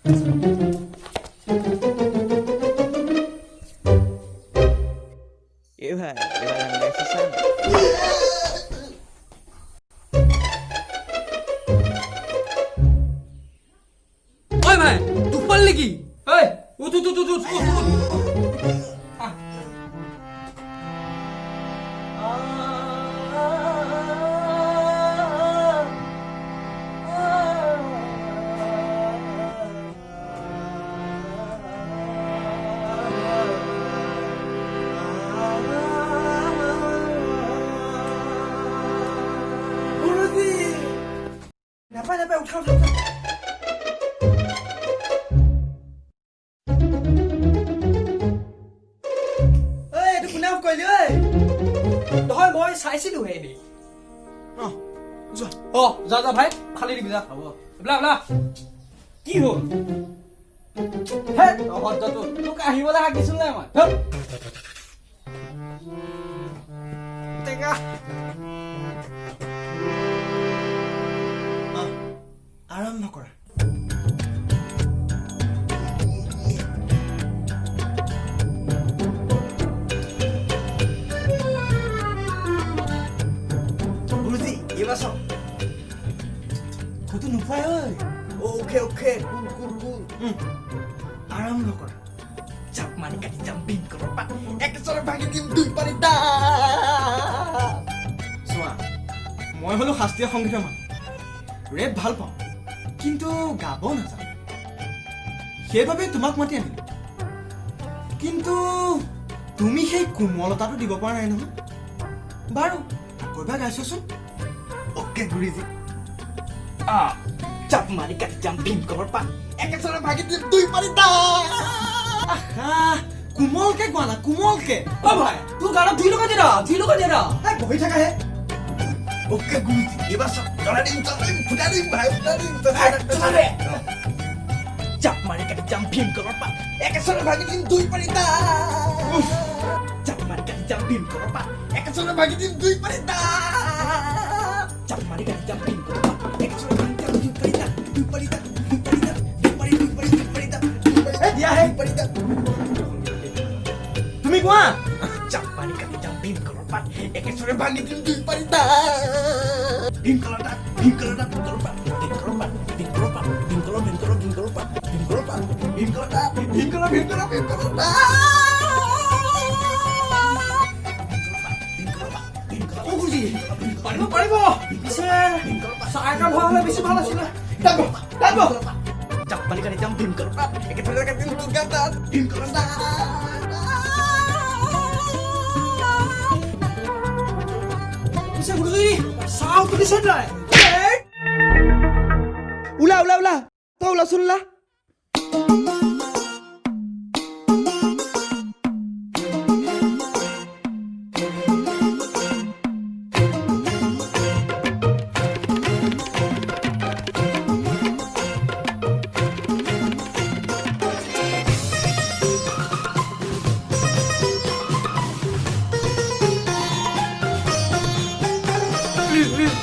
এবার আমি গাইছি সান ওই ভাই তুই পারলি কি এই উঠ উঠ উঠ উঠ উঠ নাপায় উঠা এইটো কোনে অফ কৰিলি ঐ নহয় মই চাইছিলো হে এনেই যা যা ভাই খালি দিবি যা হ'ব বলা বলা কি হ'ল হে অহদ্দটো তোক আহিবলৈ হাকিছিল নাই মই টেকা আৰম্ভ কৰা গুৰুজী এইবাৰ চাওক ক'তো নোপায় ঐ অ'কে অ'কে কুল কুল কুল আৰম্ভ কৰা জাপ মাৰি কাটি যাম বিন কৰ পা একেচৰে ভাগি দিম দুই পাৰি দা চোৱা মই হলো শাস্ত্ৰীয় সংগীতৰ মানুহ ৰেপ ভাল পাওঁ কিন্তু গাব নাজানো সেইবাবে তোমাক মাতি আনিলো কিন্তু তুমি সেই কোমলতাটো দিব পৰা নাই নহয় বাৰু কইবা গাইছচোন অ'কে গুৰুজী জাপ মাৰি কাটি যাম ভীম কবৰ পা একেচৰে ভাগি দিম দুই পাৰি দা কোমলকে কোৱা না কোমলকে অ ভাই তোৰ গানত ধুই লগা দিয়া বহি থাকা হে ওকে গুৰুজী এবাৰ চাওক জ্বলাই দিম ফুটাই দিম ভাই ফুটাই দিম জাপ মাৰি কাটি যাম ভীম কবৰ পা একেচৰে ভাগি দিম দুই পাৰি দা জাপ মাৰি কাটি যাম ভীম কবৰ পা একেচৰে ভাগি দিম দুই পাৰি দা জাপ মাৰি কাটি যাম ভীম কবৰ পা একেচৰে ভাগি দিম দুই পাৰি দা দুই পাৰি দা দুই পাৰি দা দুই পাৰি দুই পাৰি দুই পাৰি দা দিয়া হে দুই পাৰি দা তুমি কোৱা জাপ মাৰি কাটি যাম ভীম কবৰ পা একেচৰে ভাগি দিম দুই পাৰি দা ভীম কলৰ দা ভীম কলৰ দা ভীম কলৰ পা ভীম কলৰ পা ভীম কলৰ পা ভীম কলৰ ভীম কলৰ ভীম কলৰ পা ভীম কলৰ পা ভীম কলৰ দা ভীম কলৰ ভীম কলৰ ভীম কলৰ দা পাৰিব পিছে চাহকাপ হোৱা হ'লে বেছি ভাল আছিলে জাপ মাৰি কাটি যাম ভীম কলৰ পা একেচৰে কাটি দিম দুৰ্গা দা ভীম কলৰ দা পিছে গুৰুজী চাহ তুলিছে নাই ওলা ওলা ওলা তই ওলাচোন ওলা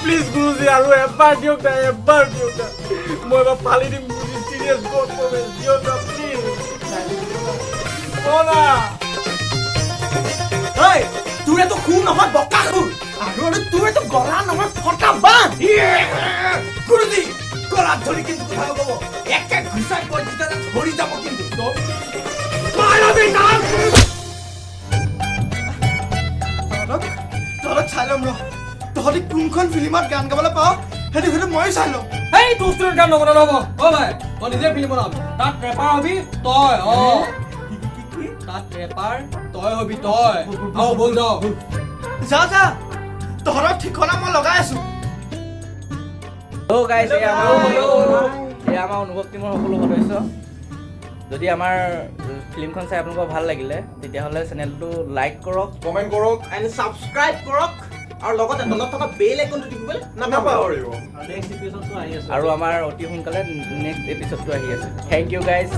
প্লিজ গুৰুজী আৰু এবাৰ দিয়ক না মই এবাৰ ফালি দিম গুৰুজী চিৰিয়াছ পাৰফৰ্মেঞ্চ দিয়ক না প্লিজ তোৰ এইটো খুৰ নহয় বকা খুৰ আৰু তোৰ এইটো গলা নহয় ফটা বান্ধ গুৰুজী গলাত ধৰি কিন্তু কথা ক'ব একে ঘুচাই কৈ দিলে ধৰি যাব কিন্তু তহঁতক চাই ল'ম ৰ তহঁতি কোনখন ফিল্মত গান গাবলৈ পাওঁ সেইটো মই চাই ল'ম এই তোৰ ষ্টুডেণ্ট গান নবনাব হ'ব অ ভাই মই নিজে ফিল্ম বনাম তাত ৰেপাৰ হবি তই তাত ৰেপাৰ তই হবি তই বল যাও যা তহঁতৰ ঠিকনা মই লগাই আছো গাইছ এয়া আমাৰ অনুভৱ টিমৰ সকলো সদস্য যদি আমাৰ ফিল্মখন চাই আপোনালোকৰ ভাল লাগিলে তেতিয়াহ'লে চেনেলটো লাইক কৰক কমেণ্ট কৰক এণ্ড ছাবস্ক্ৰাইব কৰক আৰু লগতে তলত থকা বেল আইকনটো টিপিবলৈ নাপাহৰিব আৰু আমাৰ অতি সোনকালে নেক্সট এপিছডটো আহি আছে থেংক ইউ গাইজ